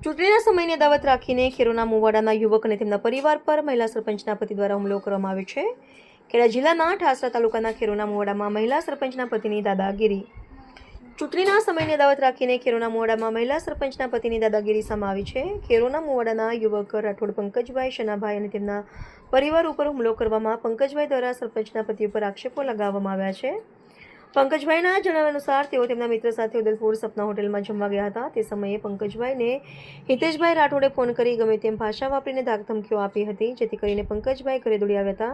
ચૂંટણીના સમયની દાવત રાખીને ખેરોના મુવાડાના યુવક અને તેમના પરિવાર પર મહિલા સરપંચના પતિ દ્વારા હુમલો કરવામાં આવ્યો છે. ખેડા જિલ્લાના ઠાસરા તાલુકાના ખેરોના મુવાડામાં મહિલા સરપંચના પતિની દાદાગીરી. ચૂંટણીના સમયની દાવત રાખીને ખેરોના મુવાડામાં મહિલા સરપંચના પતિની દાદાગીરી સામે આવી છે. ખેરોના મુવાડાના યુવક રાઠોડ પંકજભાઈ શનાભાઈ અને તેમના પરિવાર ઉપર હુમલો કરવામાં પંકજભાઈ દ્વારા સરપંચના પતિ ઉપર આક્ષેપો લગાવવામાં આવ્યા છે. પંકજભાઈના જણાવ્યા અનુસાર તેઓ તેમના મિત્ર સાથે ઉદલપુર સપના હોટેલમાં જમવા ગયા હતા. તે સમયે પંકજભાઈને હિતેશભાઈ રાઠોડે ફોન કરી ગમે તેમ ભાષા વાપરીને ધાકધમકીઓ આપી હતી, જેથી કરીને પંકજભાઈ ઘરે દોડી આવ્યા હતા.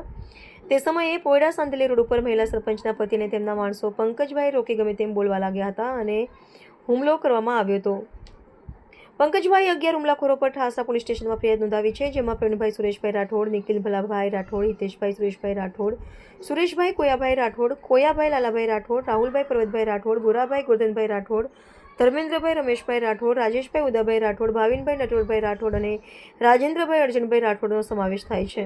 તે સમયે પોયડા સાંતલી રોડ ઉપર મહિલા સરપંચના પતિ અને તેમના માણસો પંકજભાઈ રોકી ગમે તેમ બોલવા લાગ્યા હતા અને હુમલો કરવામાં આવ્યો હતો. પંકજભાઈ 11 હુમલાખોરો પર ઠાસરા પોલીસ સ્ટેશનમાં ફરિયાદ નોંધાવી છે, જેમાં પ્રવીણભાઈ સુરેશભાઈ રાઠોડ, નિખિલ ભલાભાઈ રાઠોડ, હિતેશભાઈ સુરેશભાઈ રાઠોડ, સુરેશભાઈ કોયાભાઈ રાઠોડ, કોયાભાઈ લાલાભાઈ રાઠોડ, રાહુલભાઈ પર્વતભાઈ રાઠોડ, ગોરાભાઈ ગોરધનભાઈ રાઠોડ, ધર્મેન્દ્રભાઈ રમેશભાઈ રાઠોડ, રાજેશભાઈ ઉદાભાઈ રાઠોડ, ભાવિનભાઈ નટવરભાઈ રાઠોડ અને રાજેન્દ્રભાઈ અર્જુનભાઈ રાઠોડનો સમાવેશ થાય છે.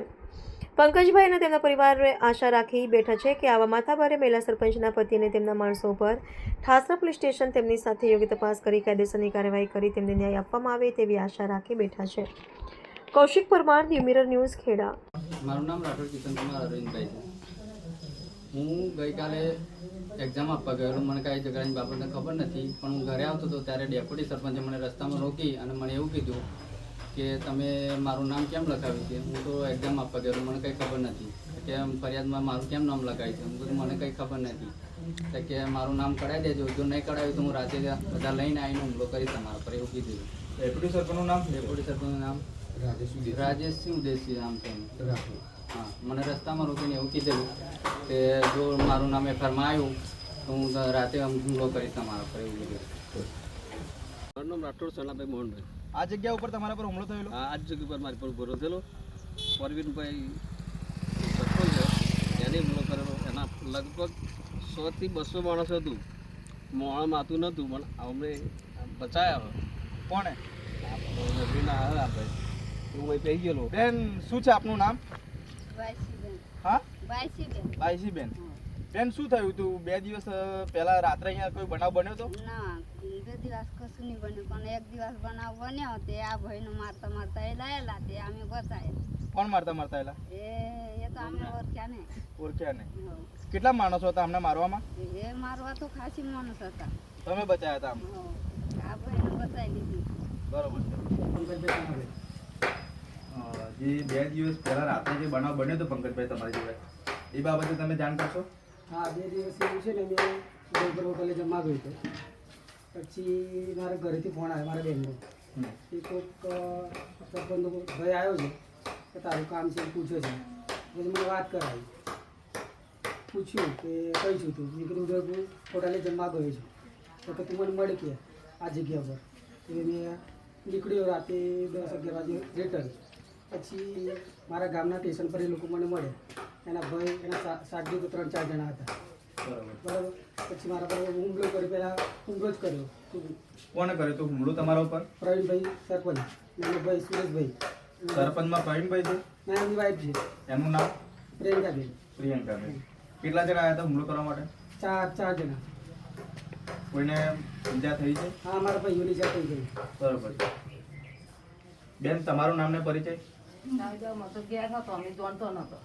પંકજભાઈ અને તેમના પરિવારે આશા રાખી બેઠા છે કે આવા માથાભારે મહિલા સરપંચના પતિ અને તેમના માણસો પર ઠાસરા પોલીસ સ્ટેશન તેમની સાથે યોગ્ય તપાસ કરી કાયદેસરની કાર્યવાહી કરી તેમને ન્યાય આપવામાં આવે તેવી આશા રાખી બેઠા છે. Kaushik Parmar, the mirror news, Kheda. મારું નામ રાઠોડ કિશનકુમાર અરવિંદભાઈ છે. હું ગઈકાલે એક્ઝામ આપવા ગયો. મને કાંઈ ઝઘડાની બાબતને ખબર નથી, પણ હું ઘરે આવતો હતો ત્યારે ડેપ્યુટી સરપંચે મને રસ્તામાં રોકી અને મને એવું કીધું કે તમે મારું નામ કેમ લખાવ્યું છે. હું તો એક્ઝામ આપવા ગયો, મને કંઈ ખબર નથી કે ફરિયાદમાં મારું કેમ નામ લખાવ્યું છે. હું કીધું મને કંઈ ખબર નથી કે મારું નામ કઢાવી દેજો, જો નહીં કઢાવ્યું તો હું રાતે બધા લઈને આવીને હુમલો કરીશ તમારા પર, એવું કીધું. ડેપ્યુટી સરપંચનું નામ? ડેપ્યુટી સરપંચનું નામ રાજેશસિંહ ઉદયસિંહ નામ છે. હા, મને રસ્તામાં રોકીને એવું કીધેલું કે જો મારું નામ એફઆઈઆરમાં આવ્યું તો હું રાતે હુમલો કરીશ તમારા પર, એવું કીધું. મારું નામ રાઠોડ સનાભાઈ મોહનભાઈ. આ જગ્યા ઉપર તમારા પર હુમલો થયેલો? આ જ જગ્યા પર મારી પર ઉભો થયેલો. પરવીનભાઈ સરપંચ છે એને હુમલો કરેલો. એના લગભગ 100 થી 200 માણસ હતું. મોણા માતું નહોતું, પણ અમને બચાયા. કોણે? નદીના આવે આપણે હું અહીં પહી ગયેલો. બેન, શું છે આપનું નામ? હા, બાઈસીબેન. બેન, શું થયું હતું? 2 દિવસ પહેલા રાત્રે અહીંયા કોઈ બનાવ બન્યો હતો? ના, 2 દિવસ કશું નહીં બન્યું, પણ એક દિવસ બનાવ બન્યો. તે આ ભાઈને મારતા મારતા એ લાયેલા, તે અમે બચાયેલા. કોણ મારતા મારતા એલા? એ તો અમને ઓળખ્યા ને. ઓળખ્યા ને? કેટલા માણસો હતા અમને મારવામાં? એ મારવા તો ખાસી માણસ હતા. તમે બચાયા હતા? આ ભાઈને બચાવી લીધી. બરોબર છે. જે 2 દિવસ પહેલા રાત્રે જે બનાવ બન્યો હતો પંકજભાઈ તમારી જોડે, એ બાબતે તમે જાણ કરશો? હા, 2 દિવસ એવું છે ને, મેં ઉદયપુર હોટલે જમવા ગયો હતો. પછી મારા ઘરેથી ફોન આવ્યો મારા બેનનો. એ કોઈક સરપંચનો ભાઈ આવ્યો છે કે તારું કામ છે, પૂછ્યો છે. પછી મને વાત કરાવી, પૂછ્યું કે કઈ છું તું. મેં કીધું ઉદયપુર હોટલે જમવા ગયો છું. તો કે તું મને મળે કે આ જગ્યા પર. એટલે મેં નીકળ્યો રાતે 10-11 વાગે રિટર્ન. પછી મારા ગામના સ્ટેશન પર એ લોકો મને મળે. એના ભાઈ, એના સાથી તો 3-4 જણા હતા. બરાબર. પછી મારા પર હુમલો કર્યો. પહેલાં હુમલો જ કર્યો. કોને કર્યો તો હુમલો તમારા ઉપર? પ્રવીણભાઈ સરપંચ, એનો ભાઈ સુરેશભાઈ. સરપંચમાં પ્રવીણભાઈ છે? ના, એમની વાઈફ છે. એમનું નામ? પ્રિયંકાબેન. પ્રિયંકાબેન. કેટલા જણા આવ્યા હતા હુમલો કરવા માટે? 4 જણા. કોઈને ઈજા થઈ છે? હા, મારા ભાઈઓની ઈજા થઈ ગઈ. બરોબર. બેન, તમારું નામ ને પરિચય? તો ઘેર હતો, અમે જાણતો નતો.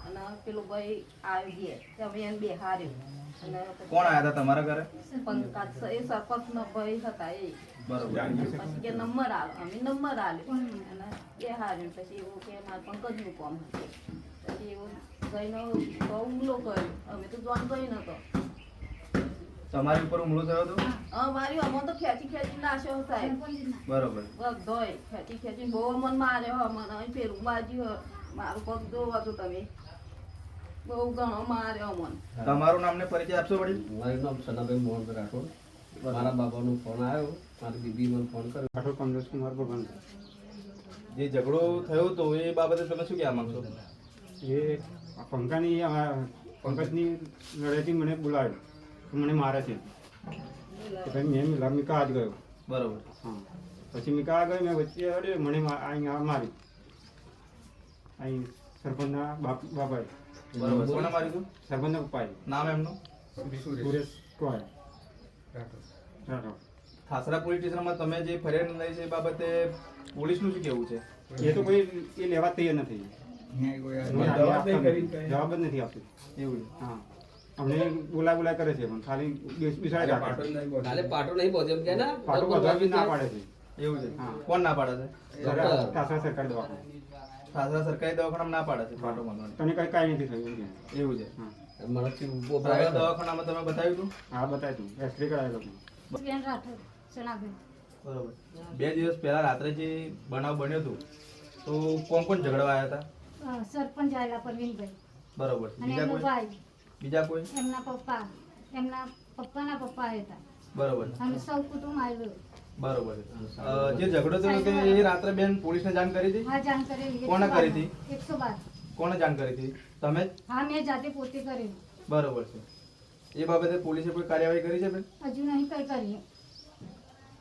અને પેલું ભાઈ આવી ગયા, અમે એને બેહાર્યું. અને કોણ આવ્યા હતા તમારા ઘરે? પંકજ, એ સરપંચનો ભાઈ હતા એ. બરોબર. પછી કે નંબર આલો, અમે નંબર આલ્યો અને બેહાર્યું. પછી એવું કે મારે પંકજનું કામ હતું. પછી એવું જઈને હુમલો કર્યો. અમે તો જાણતો નતો. તમારી ઉપર હુમલો થયો હતો? મારી અમો તો ખેંચી ખેંચી નાખ્યો સાહેબ. બરોબર. બધોય ખેંચી ખેંચી બહુ અમન માર્યો. મને અહીં ફેરું બાજ્યું. મારું પગ જોવો છો તમે, બહુ ઘણો માર્યો અમન. તમારું નામ ને પરિચય આપશો વળી? મારું નામ સનાભાઈ મોહનભાઈ રાઠોડ. મારા બાબાનો ફોન આવ્યો, મારી દીદી મને ફોન કર્યો. રાઠોડ કમલેશકુમાર ભગવાન. જે ઝઘડો થયો હતો એ બાબતે તમે શું કહેવા માંગશો? એ પંકજની લડાઈથી મને બોલાવ્યો, મને મારે છે. પછી મેં મિકા જ ગયો. બરોબર. હા, પછી મિકા ગયો, મેં વચ્ચે અડ્યો, મને અહીંયા મારી. અહીં સરપંચના બાપાએ. બરોબર. કોને માર્યું હતું? સરપંચના પપ્પાએ. નામ એમનું? સુરેશ કોયા રાઠોડ. ઠાસરા પોલીસ સ્ટેશનમાં તમે જે ફરિયાદ નોંધાવી છે એ બાબતે પોલીસનું શું કહેવું છે? એ તો કોઈ એ લેવા તૈયાર નથી. જવાબ જ નથી આપતું. એવું છે. હા, અમને બોલા કરે છે પણ ખાલી બિસાડે રાખે છે. કાલે પાટો નહીં પહોંચ્યો એમ કે ના પાટો બધા બી ના પાડે છે. એવું છે. હા. કોણ ના પાડે છે? ઠાસરા સરકારી દવાખાના. ઠાસરા સરકારી દવાખાનામાં ના પાડે છે પાટો બાંધવાની. તને કાંઈ નથી થયું એમ કે. એવું છે. હા, મને પ્રાઇવેટ દવાખાનામાં તમે બતાવ્યું હતું? હા બતાવ્યું તું, એક્સરે કરાવેલો. બેન રાઠોડ સનાબેન બરોબર. 2 દિવસ પહેલા રાત્રે જે બનાવ બન્યો હતો તો કોણ કોણ ઝઘડવા આવ્યા હતા? સરપંચ આવેલા પરવીનભાઈ બરોબર. અને બીજા એમનો કોઈ? ભાઈ બીજા કોઈ? એમના પપ્પાના પપ્પા આવ્યા હતા બરોબર. અને સૌ કુટુંબ આવ્યું. બરોબર. જે ઝઘડો થયો તો એ રાત્રે બેન પોલીસને જાણ કરી હતી? હા જાણ કરેલી. કોણે કરી હતી? 112. કોણે જાણ કરી હતી? તમે જ? હા મેં જાતે પોતે કરેલું. બરોબર છે. એ બાબતે પોલીસે કોઈ કાર્યવાહી કરી છે બેન? હજુ નહીં કઈ કરીએ.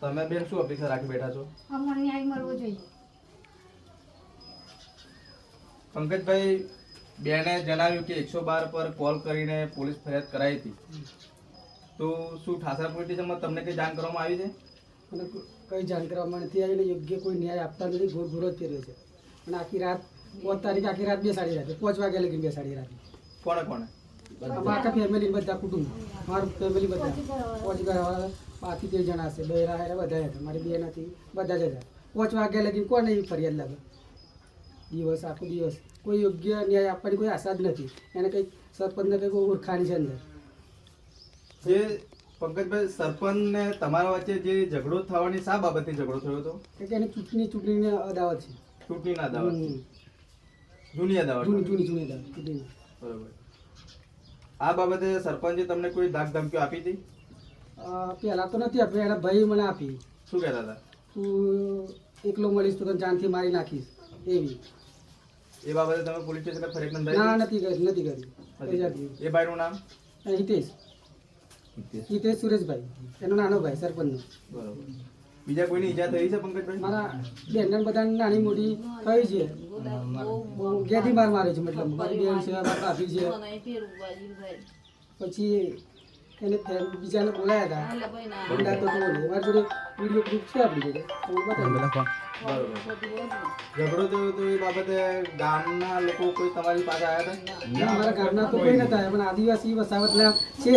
તમે બેન શું અપેક્ષા રાખી બેઠા છો? અમને ન્યાય મળવો જોઈએ. પંકજભાઈ, બેને જણાવ્યું કે 112 પર કોલ કરીને પોલીસ ફરિયાદ કરાઈ હતી, તો શું ઠાસરા પોલીસ સ્ટેશનમાં તમને કઈ જાણ કરવામાં આવી છે? અને કંઈ જાણ કરવામાં નથી આવી ને યોગ્ય કોઈ ન્યાય આપતા નથી. વિરોધ કર્યો છે અને આખી રાત 5 તારીખે આખી રાત બેસાડી રાખી. 5 વાગ્યા લગી બેસાડી રાખી. કોણે કોણે? આખા ફેમિલી બધા કુટુંબ, મારું ફેમિલી બધા 5 ઘરવાળા, બાકી 13 જણા હશે, બહેરા હેરા બધા હતા, મારી બેન હતી, બધા જ હતા. 5 વાગ્યા લગી કોને એવી ફરિયાદ લાગે? દિવસ આખો દિવસ કોઈ યોગ્ય ન્યાય આપવાની કોઈ આશા જ નથી. એને કંઈક સરપંચને કંઈક ઓળખાણી છે અંદર. જે પંકજભાઈ, સરપંચને તમારા વચ્ચે જે ઝઘડો થવાની શા બાબતથી ઝઘડો થયો હતો? કે એની ચૂંટણીની અદાવત છે. ચૂંટણીના દાવા? જૂની અદાવત? જૂની અદાવત ચૂંટણીની. બરોબર. આ બાબતે સરપંચે તમને કોઈ ધાક ધમકીઓ આપી હતી? પહેલાં તો નથી આપી, એના ભાઈ મને આપી. શું કહેતા હતા? તું એકલો મળીશ તો તને જાનથી મારી નાખીશ એવી. એ બાબતે તમે પોલીસ સ્ટેશન ફરિયાદ ના નોંધાવી? નથી કરી. એ ભાઈનું નામ? હિતેશ સુરેશભાઈ, એનો નાનો ભાઈ સરપંચનો. બરોબર. બીજા કોઈની ઈજા થઈ છે પંકજભાઈ? મારા બેનને બધા નાની મોટી થઈ છે. બહુ ગેદી માર મારે છે, મતલબ મારી બેન છે, મારા ભાભી છે. પછી એને બીજાને બોલાયા હતા, બોલાતો તો બોલે. મારી જોડે વિડીયો ગ્રુપ છે આપણી જોડે, તો હું બતાવી. ઝઘડો થયો તો એ બાબતે ગામના લોકો કોઈ તમારી પાસે આવ્યા હતા? ના, અમારા ગામના તો કોઈ નતા આવ્યા, પણ આદિવાસી વસાવટના છે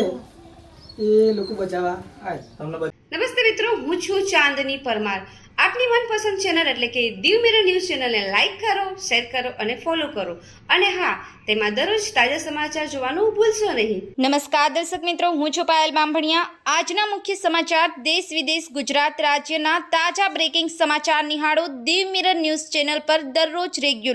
એ લોકો બચાવવા આવ્યા. તમને નમસ્તે મિત્રો, હું છું ચાંદની પરમાર. આપની મનપસંદ ચેનલ એટલે કે દીવ મિરર ન્યૂઝ ચેનલને લાઈક કરો, શેર કરો અને ફોલો કરો. અને હા, તેમાં દરરોજ તાજા સમાચાર જોવાનું ભૂલશો નહીં. નમસ્કાર દર્શક મિત્રો, હું છું પાયલ બામભણિયા. આજના મુખ્ય સમાચાર દેશ વિદેશ ગુજરાત રાજ્યના તાજા બ્રેકિંગ સમાચાર નિહાળો દીવ મિરર ન્યૂઝ ચેનલ પર દરરોજ રેગ્યુલર.